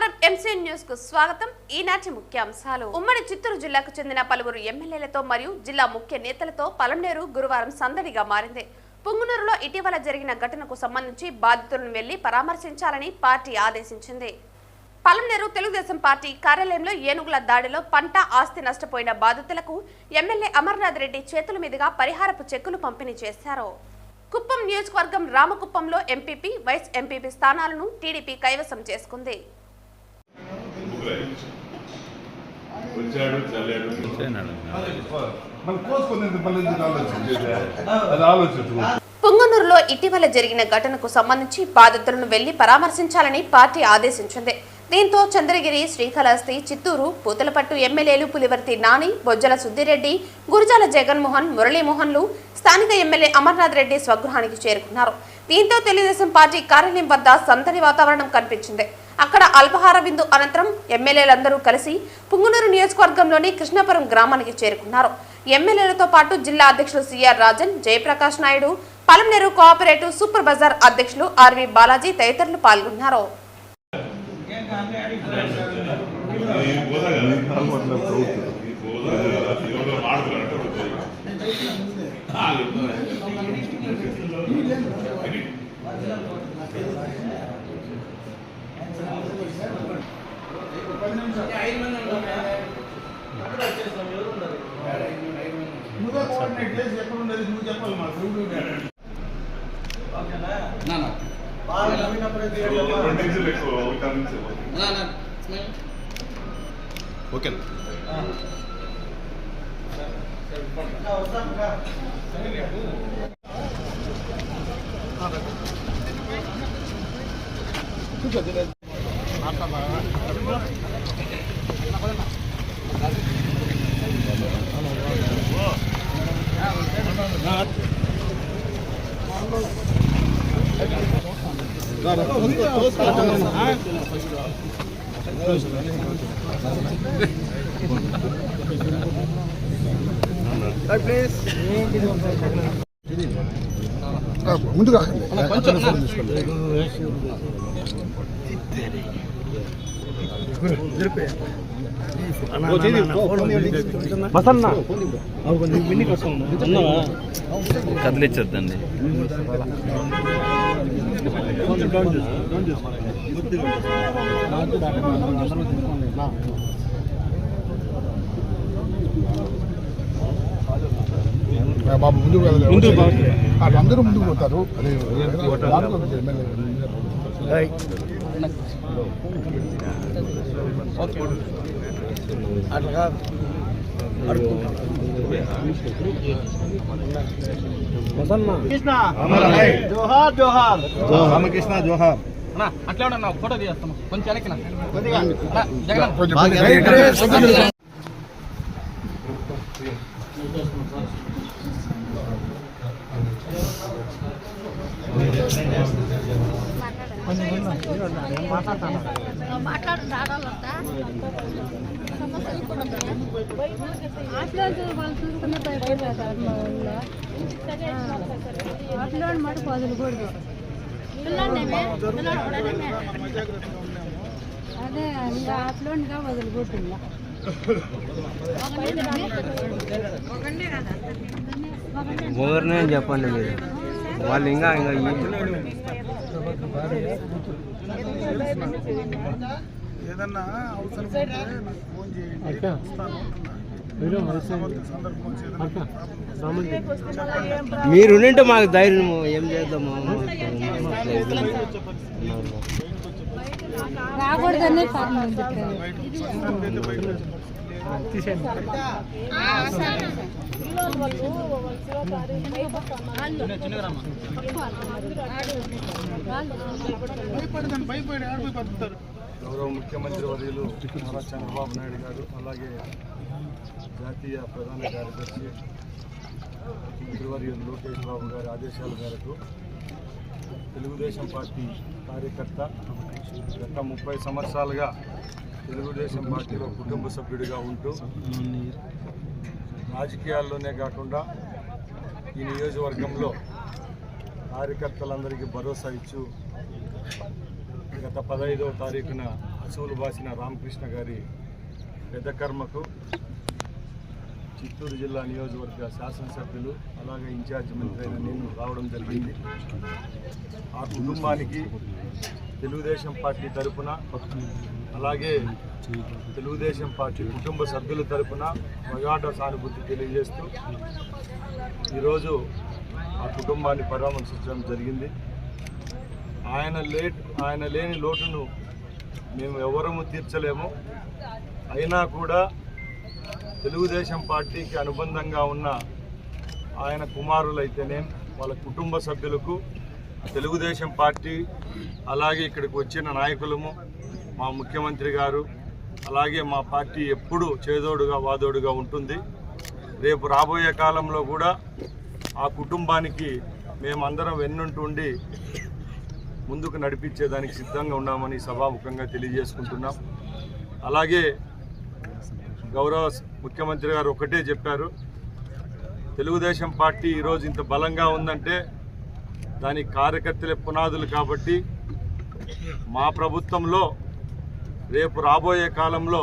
నమస్కారం MC news కు స్వాగతం. ఈనాటి ముఖ్యాంశాలు. ఉమ్మడి చిత్తూరు జిల్లాకు చెందిన పలువురు ఎమ్మెల్యేలతో మరియు జిల్లా ముఖ్య నేతలతో పలమనేరు గురువారం సందడిగా మారింది. పుంగునూరులో ఇటీవల జరిగిన ఘటనకు సంబంధించి బాధితులను వెళ్లి పరామర్శించాలని పార్టీ ఆదేశించింది. పలమనేరు తెలుగుదేశం పార్టీ కార్యాలయంలో ఏనుగుల దాడిలో పంట ఆస్తి నష్టపోయిన బాధితులకు ఎమ్మెల్యే అమర్నాథ్ రెడ్డి చేతుల మీదుగా పరిహారపు చెక్కులు పంపిణీ చేశారు. కుప్పం నియోజకవర్గం రామకుప్పంలో ఎంపీపీ, వైస్ ఎంపీపీ స్థానాలను టీడీపీ కైవసం చేసుకుంది. పుంగనూరులో ఇటీవల జరిగిన ఘటనకు సంబంధించి బాధితులను వెళ్లి పరామర్శించాలని పార్టీ ఆదేశించింది. దీంతో చంద్రగిరి, శ్రీకాళహస్తి, చిత్తూరు, పూతలపట్టు ఎమ్మెల్యేలు పులివర్తి నాని, బొజ్జల సుద్దిరెడ్డి, గురజాల జగన్మోహన్, మురళీమోహన్లు స్థానిక ఎమ్మెల్యే అమర్నాథ్ రెడ్డి స్వగృహానికి చేరుకున్నారు. దీంతో తెలుగుదేశం పార్టీ కార్యాలయం వద్ద సందడి వాతావరణం కనిపించింది. అక్కడ అల్పాహార విందు అనంతరం ఎమ్మెల్యేలందరూ కలిసి పుంగనూరు నియోజకవర్గంలోని కృష్ణాపురం గ్రామానికి చేరుకున్నారు. ఎమ్మెల్యేలతో పాటు జిల్లా అధ్యక్షులు C R Rajan, Jayaprakash Naidu, Palamaneru cooperative super bazaar అధ్యక్షులు ఆర్వి బాలాజీ తదితరులు పాల్గొన్నారు. ఓకే ముందుగా కదిలించొద్దండి. బాబు ముందుకు అందరూ ముందుకు పోతారు. జోహార్ జోహార్ రామకృష్ణ జోహార్. అట్లా ఉన్నా ఫోటో తీస్తాము కొంచెం వెనక్కి. అదే ఇంకా అట్లా వదిలిపోతుందా ఊరినే చెప్పండి మీరు, వాళ్ళు ఇంకా ఏదన్నా అవసరం ఫోన్ చేయండి. మీరుంటే మాకు ధైర్యం ఏం చేద్దాము. రాకూడదనే గౌరవ ముఖ్యమంత్రి వర్యులు నారా చంద్రబాబు నాయుడు గారు, అలాగే జాతీయ ప్రధాన కార్యదర్శి మంత్రివర్యులు లోకేష్ బాబు గారి ఆదేశాల మేరకు తెలుగుదేశం పార్టీ కార్యకర్త గత 30 సంవత్సరాలుగా తెలుగుదేశం పార్టీలో కుటుంబ సభ్యుడిగా ఉంటూ రాజకీయాల్లోనే కాకుండా ఈ నియోజకవర్గంలో కార్యకర్తలందరికీ భరోసా ఇచ్చు గత 15వ తారీఖున అసూలు బాసిన రామకృష్ణ గారి పెద్ద కర్మకు చిత్తూరు జిల్లా నియోజకవర్గ శాసనసభ్యులు అలాగే ఇన్ఛార్జ్ మంత్రి అయిన నేను రావడం జరిగింది. ఆ కుటుంబానికి తెలుగుదేశం పార్టీ తరఫున అలాగే తెలుగుదేశం పార్టీ కుటుంబ సభ్యుల తరఫున ప్రగాఢ సానుభూతి తెలియజేస్తూ ఈరోజు ఆ కుటుంబాన్ని పరామర్శించడం జరిగింది. ఆయన లేని లోటును మేము ఎవరము తీర్చలేము. అయినా కూడా తెలుగుదేశం పార్టీకి అనుబంధంగా ఉన్న ఆయన కుమారులైతేనే వాళ్ళ కుటుంబ సభ్యులకు తెలుగుదేశం పార్టీ అలాగే ఇక్కడికి వచ్చిన నాయకులము మా ముఖ్యమంత్రి గారు అలాగే మా పార్టీ ఎప్పుడూ చేదోడుగా వాదోడుగా ఉంటుంది. రేపు రాబోయే కాలంలో కూడా ఆ కుటుంబానికి మేమందరం వెన్నుంటుండి ముందుకు నడిపించేదానికి సిద్ధంగా ఉన్నామని సభాముఖంగా తెలియజేసుకుంటున్నాం. అలాగే గౌరవ ముఖ్యమంత్రి గారు ఒకటే చెప్పారు, తెలుగుదేశం పార్టీ ఈరోజు ఇంత బలంగా ఉందంటే దానికి కార్యకర్తలే పునాదులు. కాబట్టి మా ప్రభుత్వంలో రేపు రాబోయే కాలంలో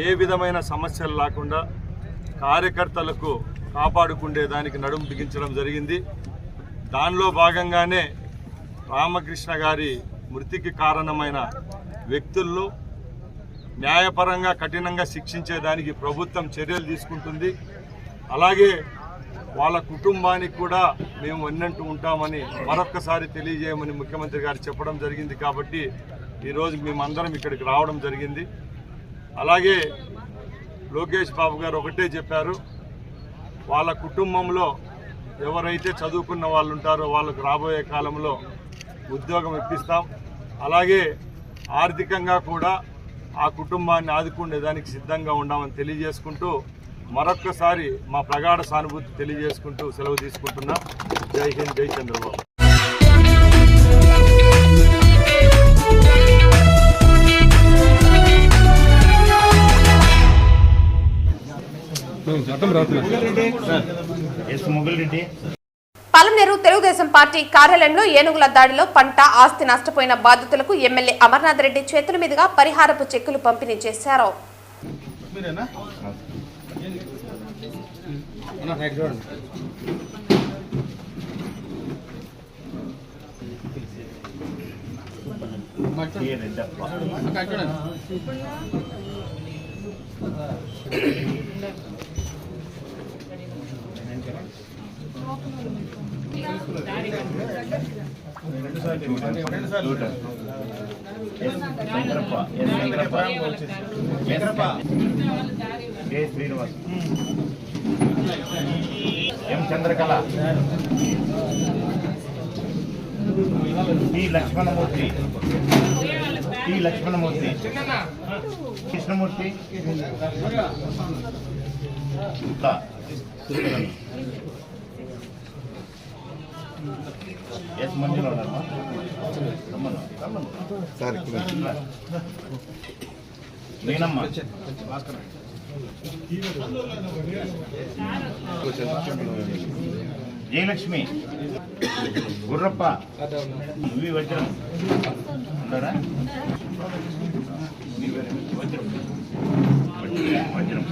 ఏ విధమైన సమస్యలు లేకుండా కార్యకర్తలకు కాపాడుకునేదానికి నడుము బిగించడం జరిగింది. దానిలో భాగంగానే రామకృష్ణ గారి మృతికి కారణమైన వ్యక్తులను న్యాయపరంగా కఠినంగా శిక్షించేదానికి ప్రభుత్వం చర్యలు తీసుకుంటుంది. అలాగే వాళ్ళ కుటుంబానికి కూడా మేము వెన్నంటూ ఉంటామని మరొక్కసారి తెలియజేయమని ముఖ్యమంత్రి గారు చెప్పడం జరిగింది. కాబట్టి ఈరోజు మేమందరం ఇక్కడికి రావడం జరిగింది. అలాగే లోకేష్ బాబు గారు ఒకటే చెప్పారు, వాళ్ళ కుటుంబంలో ఎవరైతే చదువుకున్న వాళ్ళు ఉంటారో వాళ్ళకు రాబోయే కాలంలో ఉద్యోగం ఇప్పిస్తాం. అలాగే ఆర్థికంగా కూడా ఆ కుటుంబాన్ని ఆదుకునేదానికి సిద్ధంగా ఉన్నామని తెలియజేసుకుంటూ మరొక్కసారి మా ప్రగాఢ సానుభూతి తెలియజేసుకుంటూ సెలవు తీసుకుంటున్నాం. జై హింద్, జై చంద్రబాబు. పలమనేరు తెలుగుదేశం పార్టీ కార్యాలయంలో ఏనుగుల దాడిలో పంట ఆస్తి నష్టపోయిన బాధితులకు ఎమ్మెల్యే అమర్నాథ్ రెడ్డి చేతుల మీదుగా పరిహారపు చెక్కులు పంపిణీ చేశారు. ఎం చంద్రకళ, టి లక్ష్మణమూర్తి, కృష్ణమూర్తి, ఎస్ మంజులో నేనమ్మ, జయలక్ష్మి, గుర్రప్ప, వి వజ్రం ఉంటారా, వజ్రం,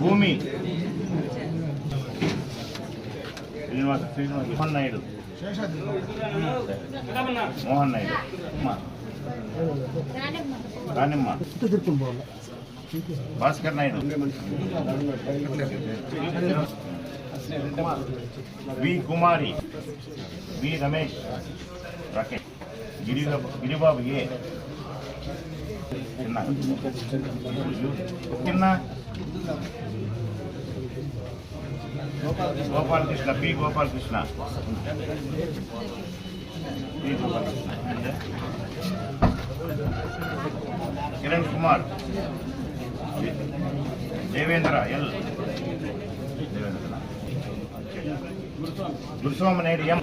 భూమి, శ్రీనివాస్, మోహన్ నాయుడు, రాణిమ్మ, భాస్కర్ నాయుడు, వి కుమారి, వి Ramesh, Rakesh, Giribabu, A Chinna Gopalakrishna, P Gopalakrishna, Kiran Kumar, Devendra, L Guruswaminaidu, M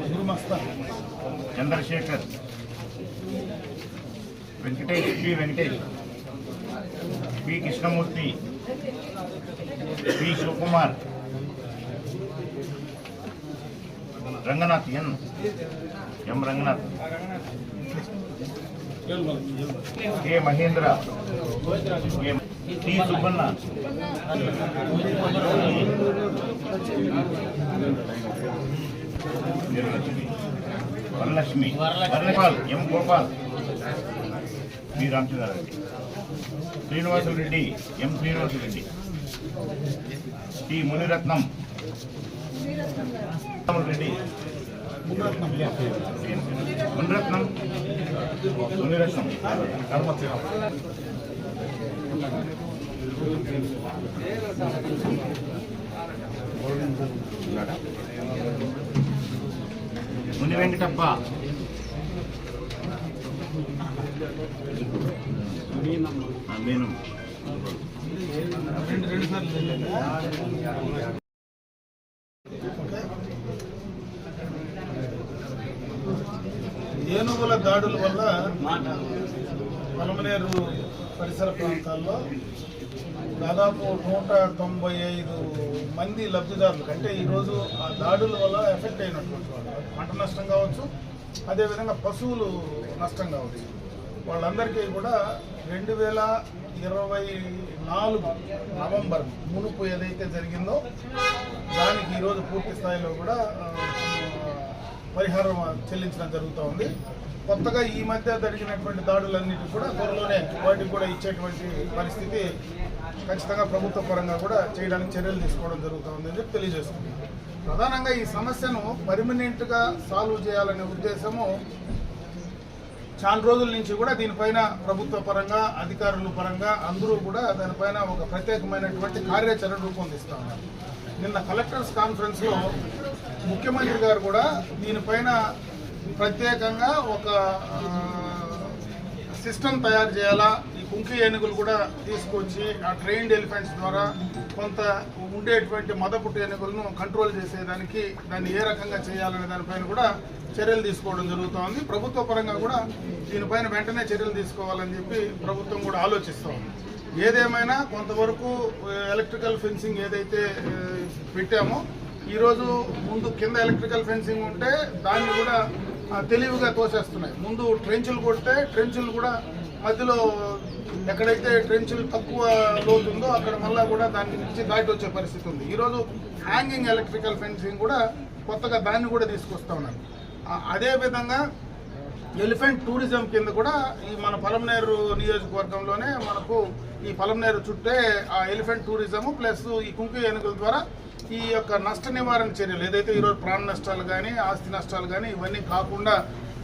Chandrashekar, Venkatesh, P Venkatesh, P Krishnamurthy, P Shivakumar, Ranganath, M Ranganath, K Mahendra, T Subbanna, Varalakshmi, Varalapal, M Gopal, V Ramachandrareddy, Srinivasareddy, M Srinivasareddy, T Muniratnam, Reddy, Muniratnam, Muni Venkatappa, మీనం, ఏనుగుల దాడుల వల్ల పలమనేరు పరిసర ప్రాంతాల్లో దాదాపు 195 మంది లబ్ధిదారులు అంటే ఈరోజు ఆ దాడుల వల్ల ఎఫెక్ట్ అయినటువంటి వాళ్ళు పంట నష్టం కావచ్చు, అదేవిధంగా పశువులు నష్టం కావచ్చు. వాళ్ళందరికీ కూడా 2024 నవంబర్ మునుపు ఏదైతే జరిగిందో దానికి ఈరోజు పూర్తి స్థాయిలో కూడా పరిహారం చెల్లించడం జరుగుతూ ఉంది. కొత్తగా ఈ మధ్య జరిగినటువంటి దాడులన్నిటి కూడా త్వరలోనే వాటికి కూడా ఇచ్చేటువంటి పరిస్థితి ఖచ్చితంగా ప్రభుత్వ పరంగా కూడా చేయడానికి చర్యలు తీసుకోవడం జరుగుతూ ఉందని చెప్పి తెలియజేస్తుంది. ప్రధానంగా ఈ సమస్యను పర్మనెంట్గా సాల్వ్ చేయాలనే ఉద్దేశము చాలా రోజుల నుంచి కూడా దీనిపైన ప్రభుత్వ పరంగా అధికారుల పరంగా అందరూ కూడా దానిపైన ఒక ప్రత్యేకమైనటువంటి కార్యాచరణ రూపొందిస్తూ ఉన్నారు. నిన్న కలెక్టర్స్ కాన్ఫరెన్స్లో ముఖ్యమంత్రి గారు కూడా దీనిపైన ప్రత్యేకంగా ఒక సిస్టమ్ తయారు చేయాలా, ఈ కుంకి ఏనుగులు కూడా తీసుకొచ్చి ఆ ట్రైన్డ్ ఎలిఫెంట్స్ ద్వారా కొంత ఉండేటువంటి మదపుట్టు ఏనుగులను కంట్రోల్ చేసేదానికి దాన్ని ఏ రకంగా చేయాలనే దానిపైన కూడా చర్యలు తీసుకోవడం జరుగుతోంది. ప్రభుత్వ పరంగా కూడా దీనిపైన వెంటనే చర్యలు తీసుకోవాలని చెప్పి ప్రభుత్వం కూడా ఆలోచిస్తూ ఉంది. ఏదేమైనా కొంతవరకు ఎలక్ట్రికల్ ఫెన్సింగ్ ఏదైతే పెట్టామో ఈరోజు ముందు కింద ఎలక్ట్రికల్ ఫెన్సింగ్ ఉంటే దాన్ని కూడా తెలివిగా తోసేస్తున్నాయి. ముందు ట్రెంచులు కొడితే ట్రెంచులు కూడా మధ్యలో ఎక్కడైతే ట్రెంచులు తక్కువ లోతు ఉందో అక్కడ మళ్ళీ కూడా దాని నుంచి దాటి వచ్చే పరిస్థితి ఉంది. ఈరోజు హ్యాంగింగ్ ఎలక్ట్రికల్ ఫెన్సింగ్ కూడా కొత్తగా దాన్ని కూడా తీసుకొస్తా ఉన్నారు. అదేవిధంగా ఎలిఫెంట్ టూరిజం కింద కూడా ఈ మన పలమనేరు నియోజకవర్గంలోనే మనకు ఈ పలమనేరు చుట్టే ఆ ఎలిఫెంట్ టూరిజము ప్లస్ ఈ కుంకి ఏనుగుల ద్వారా ఈ యొక్క నష్ట నివారణ చర్యలు ఏదైతే ఈరోజు ప్రాణ నష్టాలు కానీ ఆస్తి నష్టాలు కానీ ఇవన్నీ కాకుండా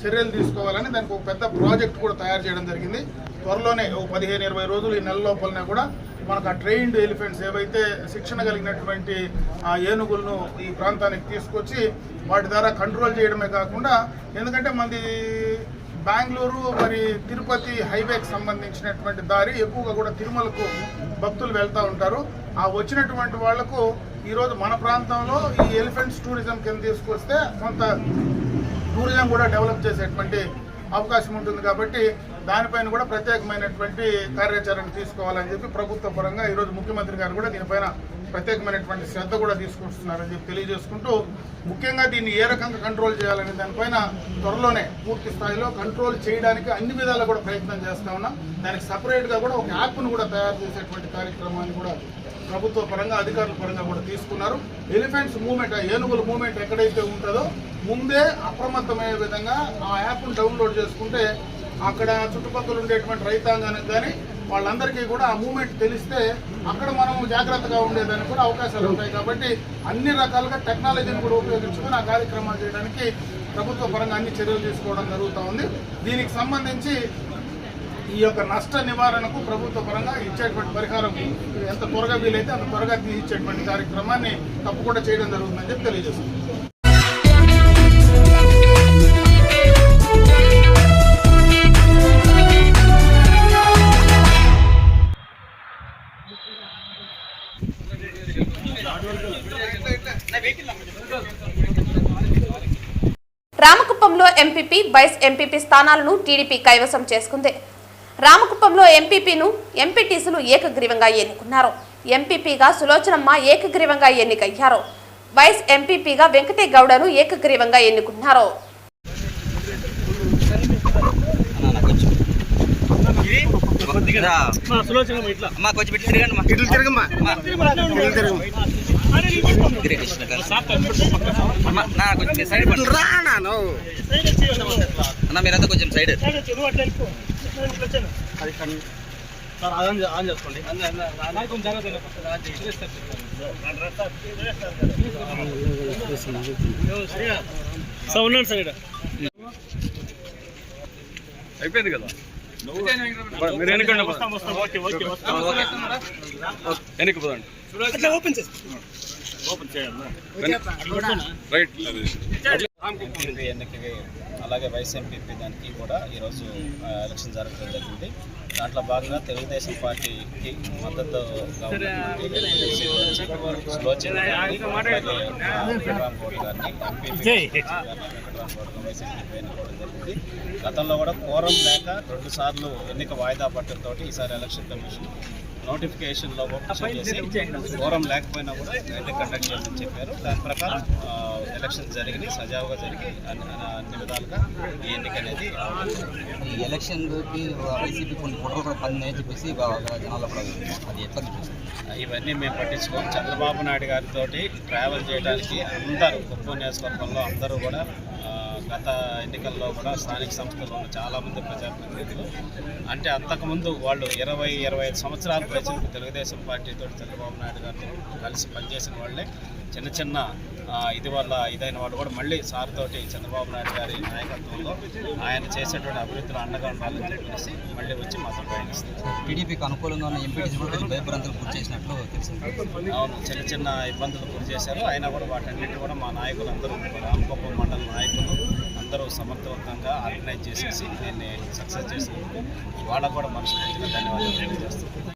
చర్యలు తీసుకోవాలని దానికి ఒక పెద్ద ప్రాజెక్ట్ కూడా తయారు చేయడం జరిగింది. త్వరలోనే 15-20 రోజులు ఈ నెల లోపలనే కూడా మనకు ఆ ట్రైన్డ్ ఎలిఫెంట్స్ ఏవైతే శిక్షణ కలిగినటువంటి ఆ ఏనుగులను ఈ ప్రాంతానికి తీసుకొచ్చి వాటి ద్వారా కంట్రోల్ చేయడమే కాకుండా, ఎందుకంటే మనది బెంగళూరు మరి తిరుపతి హైవేకి సంబంధించినటువంటి దారి ఎక్కువగా కూడా తిరుమలకు భక్తులు వెళ్తూ ఉంటారు. ఆ వచ్చినటువంటి వాళ్లకు ఈరోజు మన ప్రాంతంలో ఈ ఎలిఫెంట్స్ టూరిజం కింద తీసుకొస్తే కొంత టూరిజం కూడా డెవలప్ చేసేటువంటి అవకాశం ఉంటుంది. కాబట్టి దానిపైన కూడా ప్రత్యేకమైనటువంటి కార్యాచరణ తీసుకోవాలని చెప్పి ప్రభుత్వ పరంగా ఈరోజు ముఖ్యమంత్రి గారు కూడా దీనిపైన ప్రత్యేకమైనటువంటి శ్రద్ధ కూడా తీసుకొస్తున్నారని చెప్పి తెలియజేసుకుంటూ, ముఖ్యంగా దీన్ని ఏ రకంగా కంట్రోల్ చేయాలనే దానిపైన త్వరలోనే పూర్తి స్థాయిలో కంట్రోల్ చేయడానికి అన్ని విధాలా కూడా ప్రయత్నం చేస్తా ఉన్నాం. దానికి సపరేట్గా కూడా ఒక యాప్ను కూడా తయారు చేసేటువంటి కార్యక్రమాన్ని కూడా ప్రభుత్వ పరంగా అధికారుల పరంగా కూడా తీసుకున్నారు. ఎలిఫెంట్స్ మూవ్మెంట్, ఏనుగుల మూవ్మెంట్ ఎక్కడైతే ఉంటుందో ముందే అప్రమత్తమయ్యే విధంగా ఆ యాప్ను డౌన్లోడ్ చేసుకుంటే అక్కడ చుట్టుపక్కల ఉండేటువంటి రైతాంగానికి కానీ వాళ్ళందరికీ కూడా ఆ మూవ్మెంట్ తెలిస్తే అక్కడ మనం జాగ్రత్తగా ఉండేదానికి కూడా అవకాశాలు ఉంటాయి. కాబట్టి అన్ని రకాలుగా టెక్నాలజీని కూడా ఉపయోగించుకొని ఆ కార్యక్రమాలు చేయడానికి ప్రభుత్వ పరంగా అన్ని చర్యలు తీసుకోవడం జరుగుతూ ఉంది. దీనికి సంబంధించి ఈ యొక్క నష్ట నివారణకు ప్రభుత్వ పరంగా ఇచ్చేటువంటి పరిహారం ఎంత త్వరగా వీలైతే అంత త్వరగా ఇచ్చేటువంటి కార్యక్రమాన్ని తప్పకుండా చేయడం జరుగుతుందని చెప్పి తెలియజేస్తుంది. రామకుప్పంలో ఎంపీపీ వైస్ ఎంపీపీ స్థానాలను టీడీపీ కైవసం చేసుకుంది. రామకుప్పంలో ఎంపీపీను ఎంపీటీసీలు ఏకగ్రీవంగా ఎన్నుకున్నారు. ఎంపీపీగా సులోచనమ్మ ఏకగ్రీవంగా ఎన్నికయ్యారు. వైస్ ఎంపీపీగా వెంకటే గౌడను ఏకగ్రీవంగా ఎన్నుకున్నారు. అమ్మా కొంచెం పెట్టి తిరగండి నా కొంచెం సైడ్ అన్న మీరంతా కొంచెం సైడ్ సార్ ఆన్ చేసుకోండి కొంచెం సార్ ఉన్నాడు సార్ ఇక్కడ అయిపోయింది కదా మీరు వెనకండి వెనక్కి పోదండి రైట్ ఎన్నికకి అలాగే వైస్ ఎంపీపీ దానికి కూడా ఈరోజు ఎలక్షన్ జరగడం జరిగింది. దాంట్లో భాగంగా తెలుగుదేశం పార్టీకి మద్దతుగా సులోచన వెంకటరామ్ గౌడ్ గారిని ఎంపీ వైస్ ఎంపీ ఎన్నుకోవడం జరిగింది. గతంలో కూడా కోరం లేక 2 సార్లు ఎన్నిక వాయిదా పట్టడంతో ఈసారి ఎలక్షన్ కమిషన్ నోటిఫికేషన్లో చేసి కోరం లేకపోయినా కూడా ఎన్నిక కండక్ట్ చేయాలని చెప్పారు. దాని ప్రకారం ఎలక్షన్ జరిగి సజావుగా జరిగి అన్ని విధాలుగా ఈ ఎన్నిక అనేది ఈ ఎలక్షన్కి వైసీపీ కొన్ని ఫోటోలు కూడా పని చెప్పేసి జనాలు కూడా అది ఎట్లా ఇవన్నీ మేము పట్టించుకోం. చంద్రబాబు నాయుడు గారితో ట్రావెల్ చేయడానికి అందరూ కుప్పం నియోజకవర్గంలో అందరూ కూడా గత ఎన్నికల్లో కూడా స్థానిక సంస్థల్లో ఉన్న చాలామంది ప్రజాప్రతినిధులు అంటే అంతకుముందు వాళ్ళు 20-25 సంవత్సరాల ప్రజలకు తెలుగుదేశం పార్టీతో చంద్రబాబు నాయుడు గారితో కలిసి పనిచేసిన వాళ్ళే చిన్న ఇది వల్ల ఇదైన వాళ్ళు కూడా మళ్ళీ సార్ తోటి చంద్రబాబు నాయుడు గారి నాయకత్వంలో ఆయన చేసేటువంటి అభివృద్ధిలో అండగా ఉండాలని చెప్పేసి మళ్ళీ వచ్చి మాతో ప్రయాణిస్తారు. టీడీపీకి అనుకూలంగా ఉన్న ఎంపీటీసీ కూడా కొంచెం భయభ్రాంతులు గురి చేసినట్లు తెలిసింది. అవును, చిన్న ఇబ్బందులు గురి చేశారు. అయినా కూడా వాటన్నిటి కూడా మా నాయకులందరూ రామకుప్పం మండల నాయకులు అందరూ సమర్థవంతంగా ఆర్గనైజ్ చేసేసి దీన్ని సక్సెస్ చేసినందుకు వాళ్ళకు కూడా మనస్ఫూర్తిగా ధన్యవాదాలు తెలియజేస్తున్నాను.